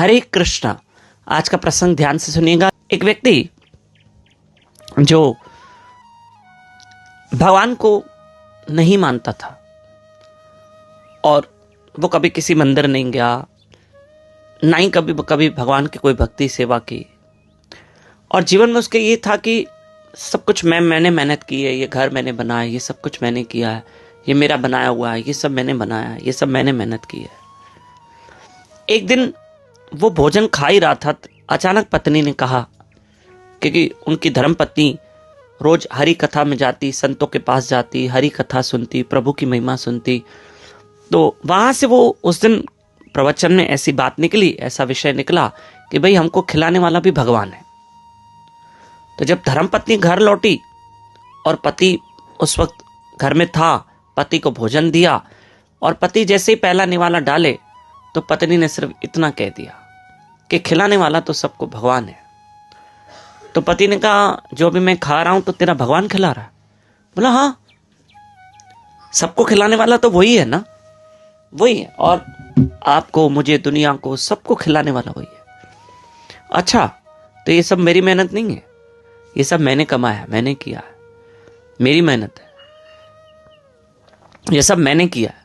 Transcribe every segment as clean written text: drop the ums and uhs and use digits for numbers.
हरे कृष्णा। आज का प्रसंग ध्यान से सुनिएगा। एक व्यक्ति जो भगवान को नहीं मानता था और वो कभी किसी मंदिर नहीं गया, ना ही कभी भगवान की कोई भक्ति सेवा की, और जीवन में उसके ये था कि सब कुछ मैंने मेहनत की है, ये घर मैंने बनाया, ये सब कुछ मैंने किया है, ये मेरा बनाया हुआ है, ये सब मैंने बनाया है, ये सब मैंने मेहनत की है। एक दिन वो भोजन खा ही रहा था, अचानक पत्नी ने कहा, क्योंकि उनकी धर्म पत्नी रोज हरि कथा में जाती, संतों के पास जाती, हरि कथा सुनती, प्रभु की महिमा सुनती, तो वहां से वो उस दिन प्रवचन में ऐसी बात निकली, ऐसा विषय निकला कि भाई हमको खिलाने वाला भी भगवान है। तो जब धर्मपत्नी घर लौटी और पति उस वक्त घर में था, पति को भोजन दिया और पति जैसे ही पहला निवाला डाले तो पत्नी ने सिर्फ इतना कह दिया कि खिलाने वाला तो सबको भगवान है। तो पति ने कहा, जो भी मैं खा रहा हूं तो तेरा भगवान खिला रहा है? बोला हाँ, सबको खिलाने वाला तो वही है ना, वही है, और आपको, मुझे, दुनिया को, सबको खिलाने वाला वही है। अच्छा, तो ये सब मेरी मेहनत नहीं है, ये सब मैंने कमाया, मैंने किया है, मेरी मेहनत है, ये सब मैंने किया है।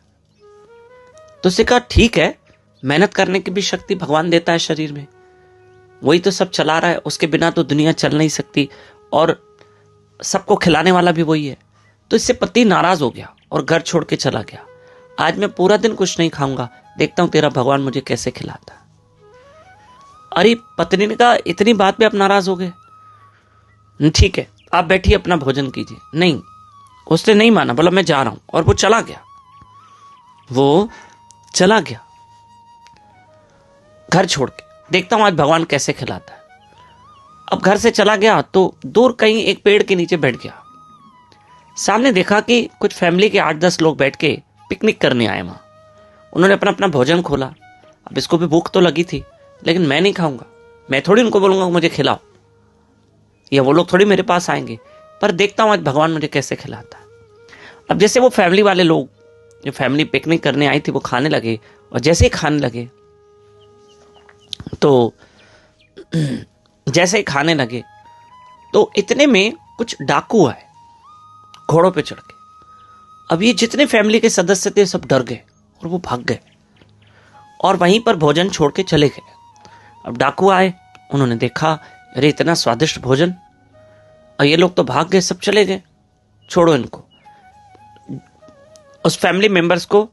तो उसने कहा ठीक है, मेहनत करने की भी शक्ति भगवान देता है शरीर में, वही तो सब चला रहा है, उसके बिना तो दुनिया चल नहीं सकती, और सबको खिलाने वाला भी वही है। तो इससे पति नाराज हो गया और घर छोड़ के चला गया। आज मैं पूरा दिन कुछ नहीं खाऊंगा, देखता हूं तेरा भगवान मुझे कैसे खिलाता है। अरे पत्नी ने कहा, इतनी बात पे आप नाराज हो गए? ठीक है, आप बैठिए, अपना भोजन कीजिए। नहीं, उसने नहीं माना, बोला मैं जा रहा हूं, और वो चला गया। वो चला गया घर छोड़ के, देखता हूं आज भगवान कैसे खिलाता है। अब घर से चला गया तो दूर कहीं एक पेड़ के नीचे बैठ गया। सामने देखा कि कुछ फैमिली के 8-10 लोग बैठ के पिकनिक करने आए वहां। उन्होंने अपना अपना भोजन खोला। अब इसको भी भूख तो लगी थी, लेकिन मैं नहीं खाऊंगा, मैं थोड़ी उनको बोलूंगा मुझे खिलाओ, या वो लोग थोड़ी मेरे पास आएंगे, पर देखता हूं आज भगवान मुझे कैसे खिलाता है। अब जैसे वो फैमिली वाले लोग, जो फैमिली पिकनिक करने आई थी, वो खाने लगे, और जैसे ही खाने लगे तो तो इतने में कुछ डाकू आए घोड़ों पे चढ़ के। अब ये जितने फैमिली के सदस्य थे सब डर गए और वो भाग गए और वहीं पर भोजन छोड़ के चले गए। अब डाकू आए, उन्होंने देखा, अरे इतना स्वादिष्ट भोजन, और ये लोग तो भाग गए, सब चले गए, छोड़ो इनको। उस फैमिली मेंबर्स को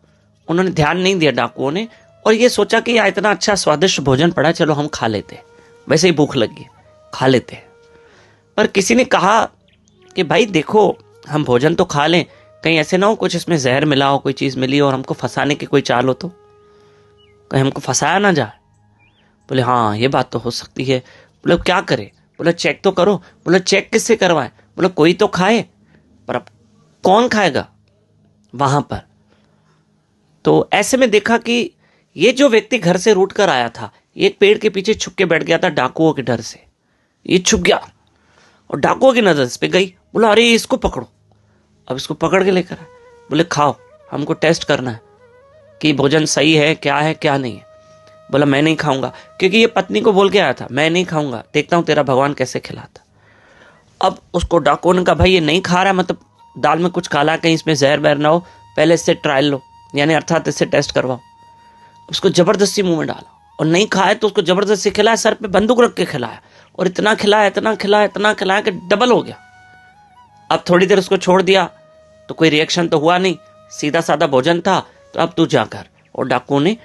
उन्होंने ध्यान नहीं दिया डाकुओं ने, और ये सोचा कि यार इतना अच्छा स्वादिष्ट भोजन पड़ा, चलो हम खा लेते, वैसे ही भूख लगी, खा लेते। पर किसी ने कहा कि भाई देखो, हम भोजन तो खा लें, कहीं ऐसे ना हो कुछ इसमें जहर मिला हो, कोई चीज मिली और हमको फंसाने की कोई चाल हो, तो कहीं हमको फंसाया ना जाए। बोले हाँ, ये बात तो हो सकती है। बोले क्या करे? बोले चेक तो करो। बोले चेक किससे करवाए? बोले कोई तो खाए, पर अब कौन खाएगा वहां पर? तो ऐसे में देखा कि ये जो व्यक्ति घर से रूट कर आया था, एक पेड़ के पीछे छुप के बैठ गया था डाकुओं के डर से। ये छुप गया और डाकुओं की नजर इस पे गई। बोला अरे इसको पकड़ो। अब इसको पकड़ के लेकर आए। बोले खाओ, हमको टेस्ट करना है कि भोजन सही है, क्या है क्या नहीं है। बोला मैं नहीं खाऊंगा, क्योंकि ये पत्नी को बोल के आया था, मैं नहीं खाऊंगा, देखता हूं तेरा भगवान कैसे खिलाता। अब उसको डाकुओं ने कहा भाई ये नहीं खा रहा है, मतलब दाल में कुछ काला, कहीं इसमें जहर वहर ना हो, पहले इससे ट्रायल लो, यानी अर्थात इससे टेस्ट करवाओ। उसको जबरदस्ती मुंह में डाला और नहीं खाया तो उसको जबरदस्ती खिलाया, सर पे बंदूक रख के खिलाया, और इतना खिलाया कि डबल हो गया। अब थोड़ी देर उसको छोड़ दिया तो कोई रिएक्शन तो हुआ नहीं, सीधा साधा भोजन था। तो अब तू जा घर, और डाकुओं ने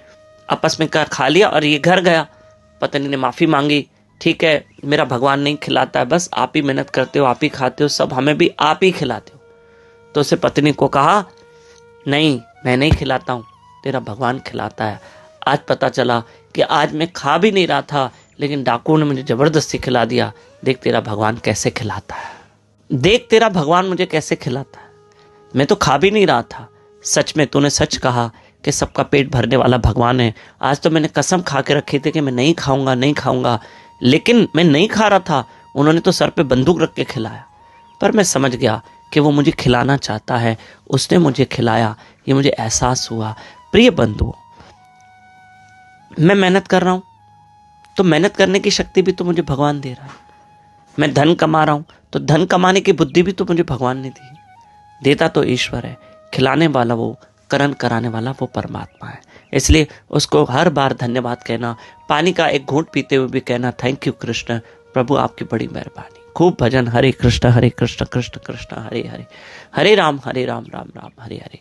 आपस में खा लिया और ये घर गया। पत्नी ने माफी मांगी, ठीक है मेरा भगवान नहीं खिलाता है, बस आप ही मेहनत करते हो, आप ही खाते हो, सब हमें भी आप ही खिलाते हो। तो उसे पत्नी को कहा नहीं, मैं नहीं खिलाता हूं, तेरा भगवान खिलाता है। आज पता चला कि आज मैं खा भी नहीं रहा था, लेकिन डाकुओं ने मुझे जबरदस्ती खिला दिया। देख तेरा भगवान कैसे खिलाता है, देख तेरा भगवान मुझे कैसे खिलाता है। मैं तो खा भी नहीं रहा था, सच में तूने सच कहा कि सबका पेट भरने वाला भगवान है। आज तो मैंने कसम खा के रखी थी कि मैं नहीं खाऊंगा, लेकिन मैं नहीं खा रहा था। उन्होंने तो सर पे बंदूक रख के खिलाया, पर मैं समझ गया कि वो मुझे खिलाना चाहता है, उसने मुझे खिलाया, ये मुझे एहसास हुआ। प्रिय बंधुओं, मैं मेहनत कर रहा हूं, तो मेहनत करने की शक्ति भी तो मुझे भगवान दे रहा है। मैं धन कमा रहा हूं तो धन कमाने की बुद्धि भी तो मुझे भगवान ने दी। देता तो ईश्वर है, खिलाने वाला वो, करण कराने वाला वो परमात्मा है। इसलिए उसको हर बार धन्यवाद कहना, पानी का एक घूंट पीते हुए भी कहना थैंक यू कृष्ण, प्रभु आपकी बड़ी मेहरबानी। खूब भजन, हरे कृष्ण कृष्ण कृष्ण हरे हरे, हरे राम राम राम हरे हरे।